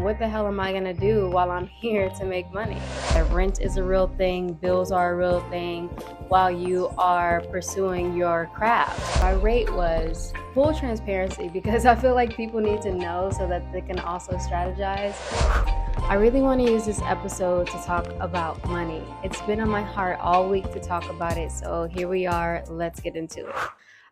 What the hell am I gonna do while I'm here to make money? The rent is a real thing, bills are a real thing while you are pursuing your craft. My rate was full transparency because I feel like people need to know so that they can also strategize. I really want to use this episode to talk about money. It's been on my heart all week to talk about it, so here we are. Let's get into it.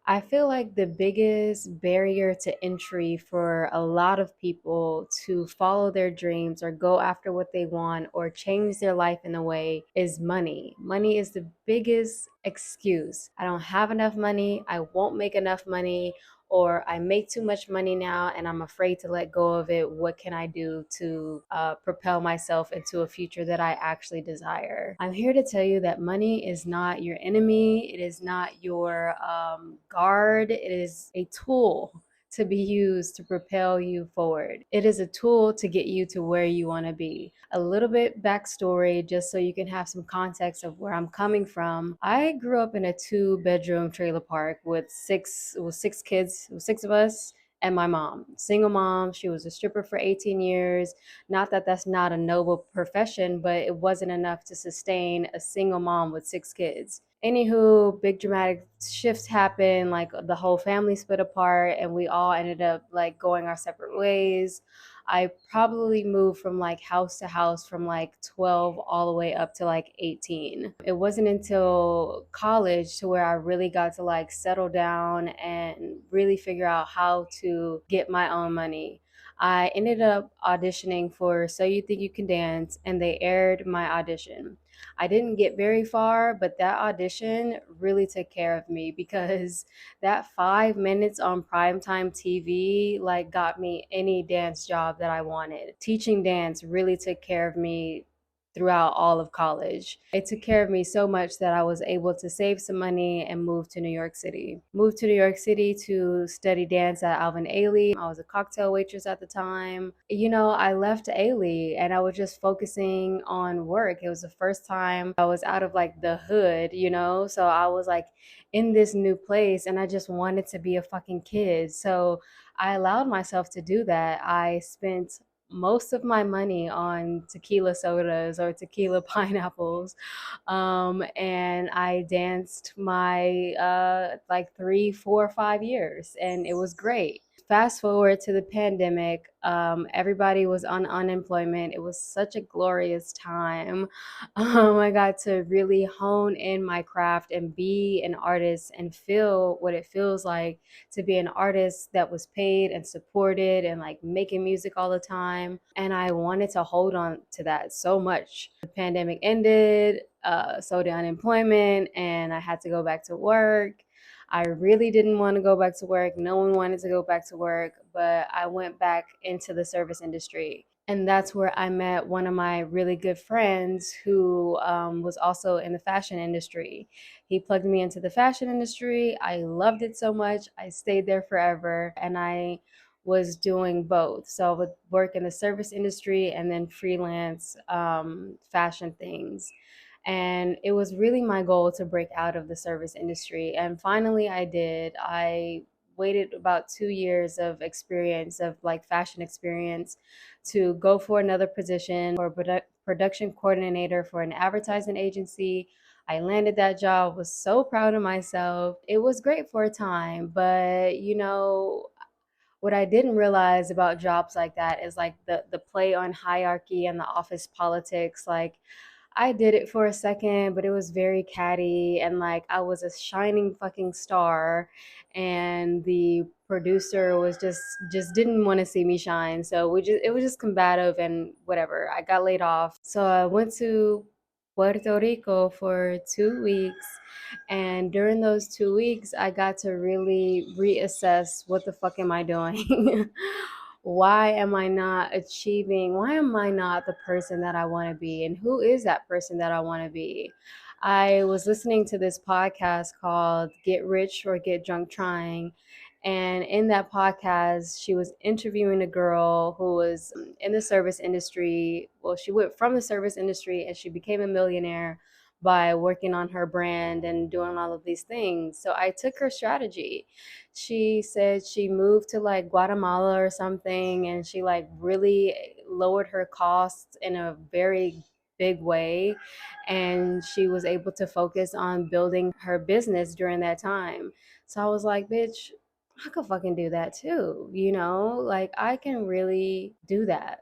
I feel like the biggest barrier to entry for a lot of people to follow their dreams or go after what they want or change their life in a way is money. Money is the biggest excuse. I don't have enough money. I won't make enough money. Or I make too much money now and I'm afraid to let go of it. What can I do to propel myself into a future that I actually desire? I'm here to tell you that money is not your enemy. It is not your guard. It is a tool to be used to propel you forward. It is a tool to get you to where you want to be. A little bit backstory, just so you can have some context of where I'm coming from. I grew up in a 2-bedroom trailer park with six kids, six of us, and my mom, single mom. She was a stripper for 18 years. Not that that's not a noble profession, but it wasn't enough to sustain a single mom with 6 kids. Anywho, big dramatic shifts happened, like the whole family split apart and we all ended up like going our separate ways. I probably moved from like house to house from like 12 all the way up to like 18. It wasn't until college to where I really got to like settle down and really figure out how to get my own money. I ended up auditioning for So You Think You Can Dance, and they aired my audition. I didn't get very far, but that audition really took care of me because that 5 minutes on primetime TV like got me any dance job that I wanted. Teaching dance really took care of me throughout all of college. It took care of me so much that I was able to save some money and move to New York City. Moved to New York City to study dance at Alvin Ailey. I was a cocktail waitress at the time. I left Ailey and I was just focusing on work. It was the first time I was out of like the hood. So I was like in this new place and I just wanted to be a fucking kid. So I allowed myself to do that. I spent most of my money on tequila sodas or tequila pineapples. And I danced my like 3, 4, 5 years, and it was great. Fast forward to the pandemic, everybody was on unemployment. It was such a glorious time. I got to really hone in my craft and be an artist and feel what it feels like to be an artist that was paid and supported and like making music all the time. And I wanted to hold on to that so much. The pandemic ended, so the unemployment, and I had to go back to work. I really didn't want to go back to work. No one wanted to go back to work, but I went back into the service industry. And that's where I met one of my really good friends who was also in the fashion industry. He plugged me into the fashion industry. I loved it so much. I stayed there forever and I was doing both. So I would work in the service industry and then freelance fashion things. And it was really my goal to break out of the service industry. And finally, I did. I waited about 2 years of experience, of like fashion experience, to go for another position for production coordinator for an advertising agency. I landed that job, was so proud of myself. It was great for a time, but what I didn't realize about jobs like that is like the play on hierarchy and the office politics. Like I did it for a second, but it was very catty and like I was a shining fucking star and the producer was just didn't want to see me shine. So it was just combative and whatever. I got laid off. So I went to Puerto Rico for 2 weeks, and during those 2 weeks I got to really reassess what the fuck am I doing? Why am I not the person that I want to be, and who is that person that I want to be? I was listening to this podcast called Get Rich or Get Drunk Trying, and in that podcast she was interviewing a girl who was in the service industry. Well, she went from the service industry and she became a millionaire, by working on her brand and doing all of these things. So I took her strategy. She said she moved to like Guatemala or something, and she like really lowered her costs in a very big way, and she was able to focus on building her business during that time. So I was like, bitch, I could fucking do that too, like I can really do that.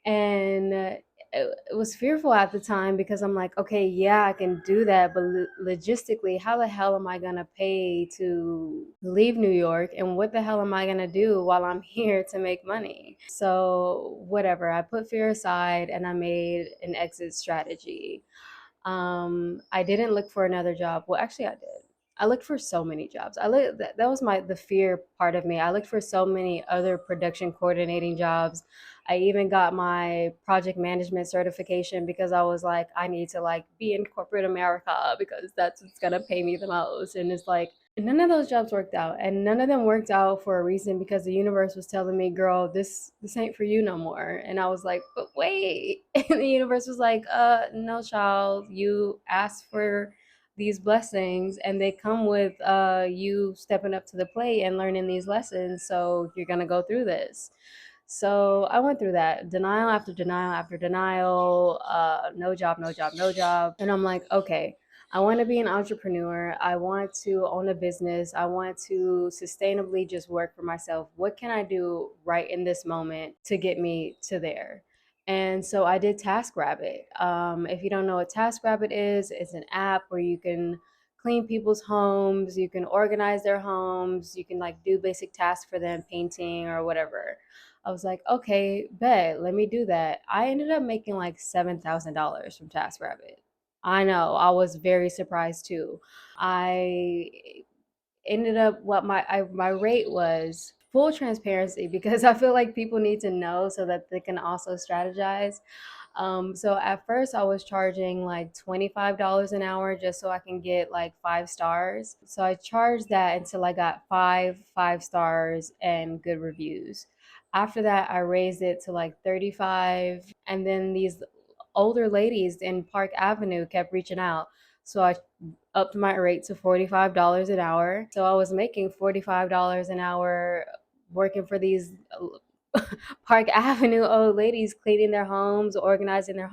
And it was fearful at the time because I'm like, okay, yeah, I can do that, but logistically, how the hell am I gonna pay to leave New York, and what the hell am I gonna do while I'm here to make money? So whatever, I put fear aside and I made an exit strategy. I didn't look for another job. Well, actually, I did. I looked for so many jobs. That was the fear part of me. I looked for so many other production coordinating jobs. I even got my project management certification because I was like, I need to like be in corporate America because that's what's gonna pay me the most. And it's like none of those jobs worked out, and none of them worked out for a reason, because the universe was telling me, girl, this ain't for you no more. And I was like, but wait. And the universe was like, no, child, you asked for these blessings, and they come with you stepping up to the plate and learning these lessons, so you're gonna go through this. So I went through that denial after denial after denial, no job, no job, no job. And I'm like, okay, I want to be an entrepreneur. I want to own a business. I want to sustainably just work for myself. What can I do right in this moment to get me to there? And so I did TaskRabbit. If you don't know what TaskRabbit is, it's an app where you can clean people's homes, you can organize their homes, you can like do basic tasks for them, painting or whatever. I was like, okay, bet, let me do that. I ended up making like $7,000 from TaskRabbit. I know, I was very surprised too. I ended up my rate was full transparency because I feel like people need to know so that they can also strategize. So at first I was charging like $25 an hour just so I can get like 5 stars. So I charged that until I got five stars and good reviews. After that, I raised it to like 35. And then these older ladies in Park Avenue kept reaching out. So I upped my rate to $45 an hour. So I was making $45 an hour working for these Park Avenue old ladies, cleaning their homes, organizing their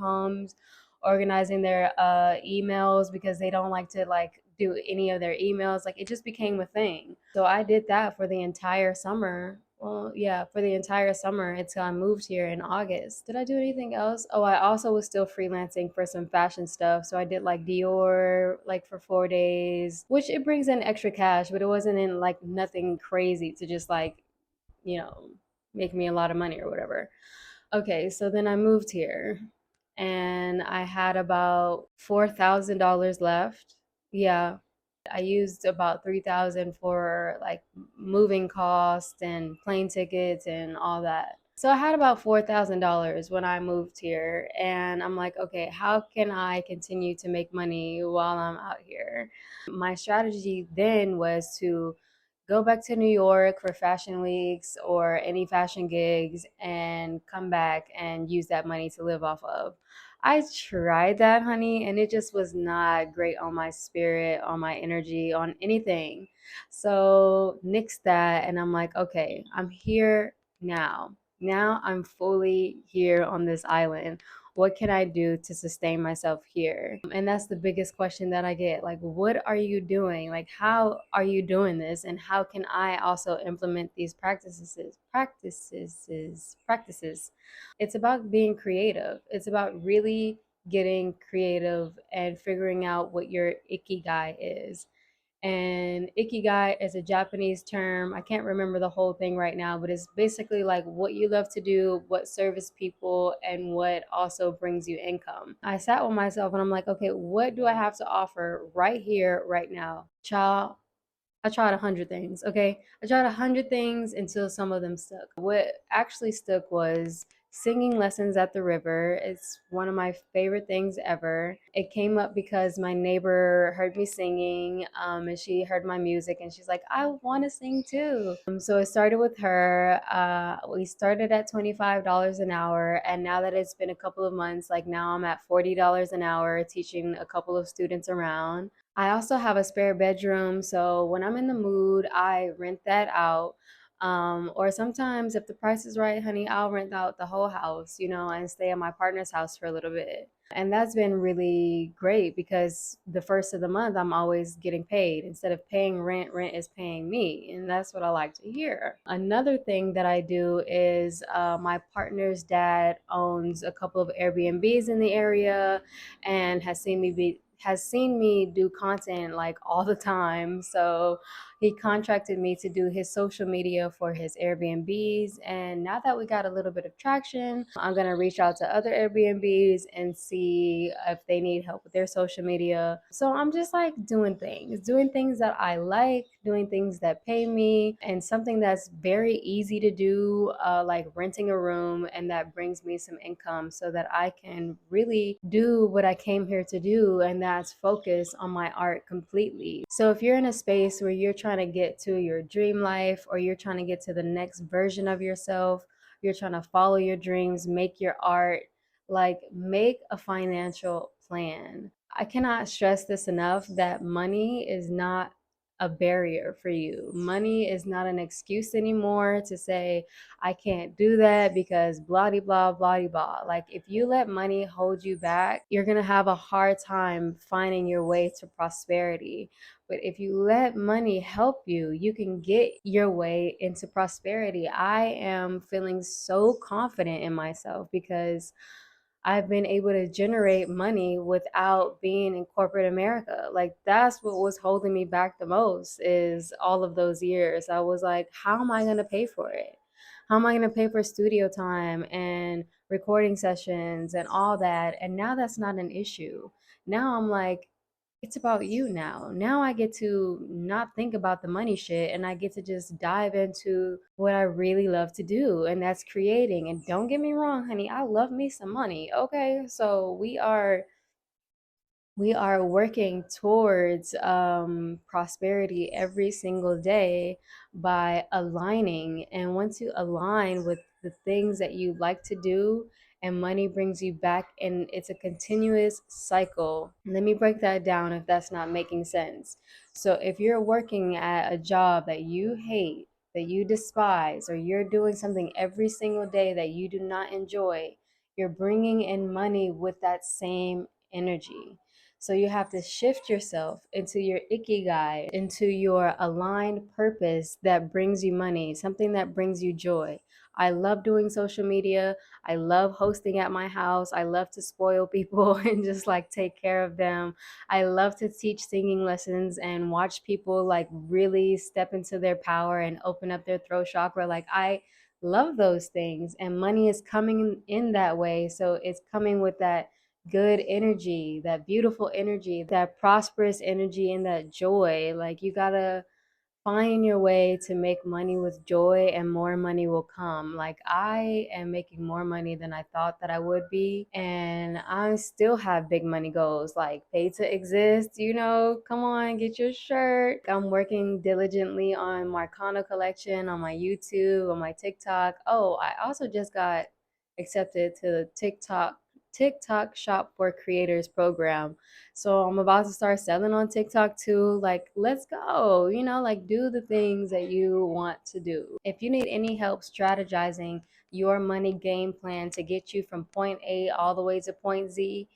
emails because they don't like to like do any of their emails. Like it just became a thing. So I did that for the entire summer. Well, yeah, for the entire summer until I moved here in August. Did I do anything else? Oh, I also was still freelancing for some fashion stuff. So I did like Dior like for 4 days, which it brings in extra cash, but it wasn't in like nothing crazy to just like, you know, make me a lot of money or whatever. Okay, so then I moved here and I had about $4,000 left. Yeah, I used about 3,000 for like moving costs and plane tickets and all that. So I had about $4,000 when I moved here, and I'm like, okay, how can I continue to make money while I'm out here? My strategy then was to go back to New York for fashion weeks or any fashion gigs and come back and use that money to live off of. I tried that, honey, and it just was not great on my spirit, on my energy, on anything. So, nixed that, and I'm like, okay, I'm here now. Now I'm fully here on this island. What can I do to sustain myself here? And that's the biggest question that I get. Like, what are you doing? Like, how are you doing this? And how can I also implement these practices? It's about being creative. It's about really getting creative and figuring out what your ikigai is. And ikigai is a Japanese term. I can't remember the whole thing right now, but it's basically like what you love to do, what serves people, and what also brings you income. I sat with myself and I'm like, okay, what do I have to offer right here, right now? Child, I tried 100 things, okay? I tried 100 things until some of them stuck. What actually stuck was singing lessons at the river. It's one of my favorite things ever. It came up because my neighbor heard me singing, and she heard my music, and she's like, I want to sing too. So it started with her. We started at $25 an hour, and now that it's been a couple of months, like now I'm at $40 an hour teaching a couple of students around. I also have a spare bedroom, so when I'm in the mood, I rent that out. Or sometimes, if the price is right, honey, I'll rent out the whole house, and stay at my partner's house for a little bit. And that's been really great because the first of the month, I'm always getting paid. Instead of paying rent, rent is paying me. And that's what I like to hear. Another thing that I do is my partner's dad owns a couple of Airbnbs in the area and has seen me do content like all the time. So he contracted me to do his social media for his Airbnbs. And now that we got a little bit of traction, I'm going to reach out to other Airbnbs and see if they need help with their social media. So I'm just like doing things that I like, doing things that pay me, and something that's very easy to do, like renting a room, and that brings me some income so that I can really do what I came here to do, and that's focus on my art completely. So if you're in a space where you're trying to get to your dream life, or you're trying to get to the next version of yourself, you're trying to follow your dreams, make your art, like make a financial plan. I cannot stress this enough that money is not a barrier for you. Money is not an excuse anymore to say, I can't do that because blah de blah blah de blah. Like if you let money hold you back, you're gonna have a hard time finding your way to prosperity. But if you let money help you, you can get your way into prosperity. I am feeling so confident in myself because I've been able to generate money without being in corporate America. Like that's what was holding me back the most is all of those years. I was like, how am I going to pay for it? How am I going to pay for studio time and recording sessions and all that? And now that's not an issue. Now I'm like, it's about you now. Now I get to not think about the money shit and I get to just dive into what I really love to do, and that's creating. And don't get me wrong, honey, I love me some money. Okay? So we are working towards prosperity every single day by aligning. And once you align with the things that you like to do, and money brings you back, and it's a continuous cycle. Let me break that down if that's not making sense. So if you're working at a job that you hate, that you despise, or you're doing something every single day that you do not enjoy, you're bringing in money with that same energy. So you have to shift yourself into your ikigai, into your aligned purpose that brings you money, something that brings you joy. I love doing social media. I love hosting at my house. I love to spoil people and just like take care of them. I love to teach singing lessons and watch people like really step into their power and open up their throat chakra. Like I love those things, and money is coming in that way. So it's coming with that good energy, that beautiful energy, that prosperous energy, and that joy. Like you gotta find your way to make money with joy, and more money will come. Like I am making more money than I thought that I would be, and I still have big money goals like pay to exist. Come on, get your shirt. I'm working diligently on my Kano collection on my YouTube, on my TikTok. Oh, I also just got accepted to the TikTok Shop for Creators program. So I'm about to start selling on TikTok too. Like, let's go, like do the things that you want to do. If you need any help strategizing your money game plan to get you from point A all the way to point Z,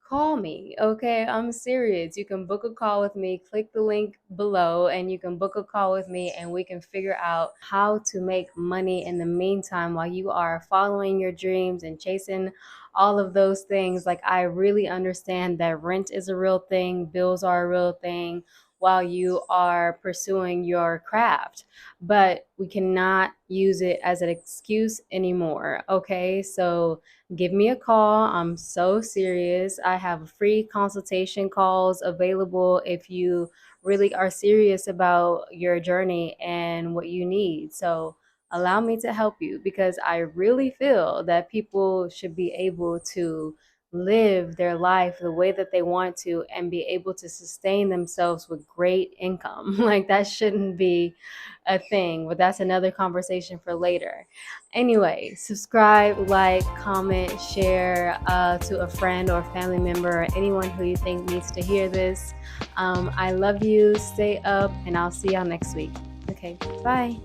call me. Okay, I'm serious. You can book a call with me. Click the link below and you can book a call with me, and we can figure out how to make money in the meantime while you are following your dreams and chasing all of those things. Like I really understand that rent is a real thing, bills are a real thing while you are pursuing your craft, but we cannot use it as an excuse anymore. Okay, so give me a call. I'm so serious. I have free consultation calls available if you really are serious about your journey and what you need. So allow me to help you, because I really feel that people should be able to live their life the way that they want to and be able to sustain themselves with great income. Like, that shouldn't be a thing, but that's another conversation for later. Anyway, subscribe, like, comment, share to a friend or family member or anyone who you think needs to hear this. I love you. Stay up, and I'll see y'all next week. Okay, bye.